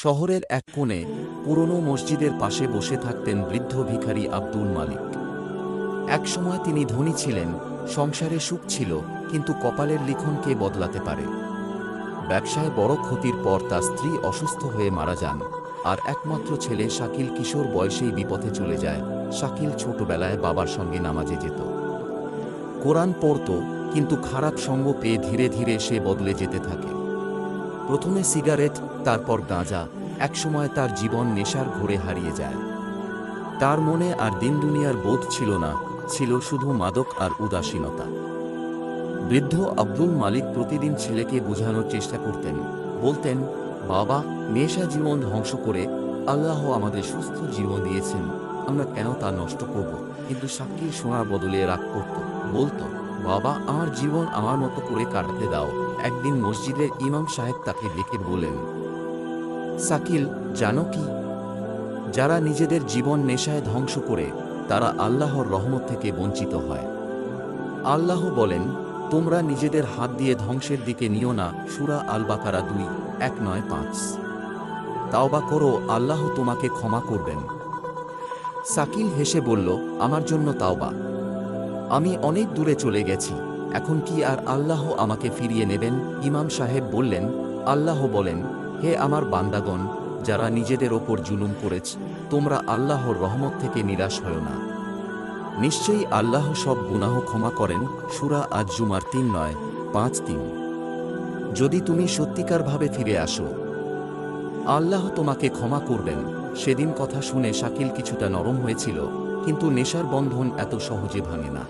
শহরের এক কোণে পুরনো মসজিদের পাশে বসে থাকতেন বৃদ্ধ ভিখারি আব্দুল মালিক। একসময় তিনি ধনী ছিলেন, সংসারে সুখ ছিল, কিন্তু কপালের লিখন কে বদলাতে পারে। ব্যবসায় বড় ক্ষতির পর তার স্ত্রী অসুস্থ হয়ে মারা যান, আর একমাত্র ছেলে শাকিল কিশোর বয়সেই বিপথে চলে যায়। শাকিল ছোটবেলায় বাবার সঙ্গে নামাজে যেত, কোরআন পড়ত, কিন্তু খারাপ সঙ্গ পেয়ে ধীরে ধীরে সে বদলে যেতে থাকে। প্রথমে সিগারেট, তারপর গাঁজা, একসময় তার জীবন নেশার ঘোরে হারিয়ে যায়। তার মনে আর দিন দুনিয়ার বোধ ছিল না, ছিল শুধু মাদক আর উদাসীনতা। বৃদ্ধ আব্দুল মালিক প্রতিদিন ছেলেকে বোঝানোর চেষ্টা করতেন। বলতেন, বাবা, নেশা জীবন ধ্বংস করে, আল্লাহ আমাদের সুস্থ জীবন দিয়েছেন, আমরা কেন তা নষ্ট করব? কিন্তু শাকিল শোনার বদলে রাগ করত। বলতো, বাবা, আমার জীবন আমার মতো করে কাটাতে দাও। একদিন মসজিদের ইমাম সাহেব তাকে ডেকে বলেন, শাকিল, জানো কি, যারা নিজেদের জীবন নেশায় ধ্বংস করে তারা আল্লাহর রহমত থেকে বঞ্চিত হয়। আল্লাহ বলেন, তোমরা নিজেদের হাত দিয়ে ধ্বংসের দিকে নিও না। সূরা আল বাকারা 2:1-9-5। তাওবা করো, আল্লাহ তোমাকে ক্ষমা করবেন। শাকিল হেসে বলল, আমার জন্য তাওবা? আমি অনেক দূরে চলে গেছি, এখন কি আর আল্লাহ আমাকে ফিরিয়ে নেবেন? ইমাম সাহেব বললেন, আল্লাহ বলেন, হে আমার বান্দাগণ, যারা নিজেদের ওপর জুলুম করেছ, তোমরা আল্লাহর রহমত থেকে নিরাশ হও না। নিশ্চয়ই আল্লাহ সব গুনাহ ক্ষমা করেন। সূরা আজ-জুমার 3:9-5-3। যদি তুমি সত্যিকারভাবে ফিরে আসো, আল্লাহ তোমাকে ক্ষমা করবেন। সেদিন কথা শুনে শাকিল কিছুটা নরম হয়েছিল, কিন্তু নেশার বন্ধন এত সহজে ভাঙে না।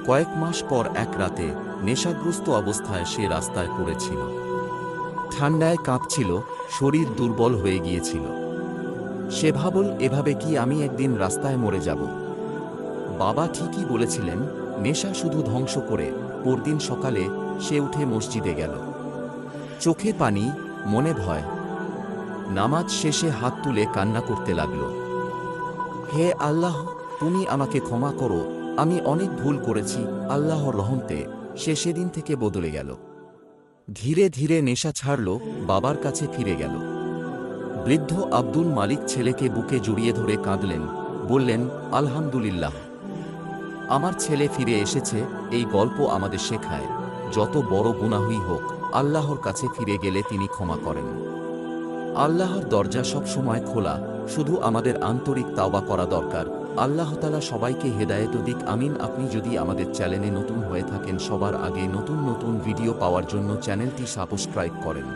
কয়েক মাস পর এক রাতে নেশাগ্রস্ত অবস্থায় সে রাস্তায় পড়েছিল। ঠান্ডায় কাঁপছিল, শরীর দুর্বল হয়ে গিয়েছিল। সে ভাবল, এভাবে কি আমি একদিন রাস্তায় মরে যাব? বাবা ঠিকই বলেছিলেন, নেশা শুধু ধ্বংস করে। পরদিন সকালে সে উঠে মসজিদে গেল। চোখে পানি, মনে ভয়। নামাজ শেষে হাত তুলে কান্না করতে লাগল। হে আল্লাহ, তুমি আমাকে ক্ষমা করো, আমি অনেক ভুল করেছি। আল্লাহর রহমতে সে সেদিন থেকে বদলে গেল। ধীরে ধীরে নেশা ছাড়ল, বাবার কাছে ফিরে গেল। বৃদ্ধ আব্দুল মালিক ছেলেকে বুকে জড়িয়ে ধরে কাঁদলেন, বললেন, আলহামদুলিল্লাহ, আমার ছেলে ফিরে এসেছে। এই গল্প আমাদের শেখায়, যত বড় গুনাহই হোক, আল্লাহর কাছে ফিরে গেলে তিনি ক্ষমা করেন। আল্লাহর দরজা সব সময় খোলা, শুধু আমাদের আন্তরিক তাওবা করা দরকার। আল্লাহ তাআলা সবাইকে হেদায়েত দিক, আমিন। আপনি যদি আমাদের চ্যানেলে নতুন হয়ে থাকেন, সবার আগে নতুন নতুন ভিডিও পাওয়ার জন্য চ্যানেলটি সাবস্ক্রাইব করেন।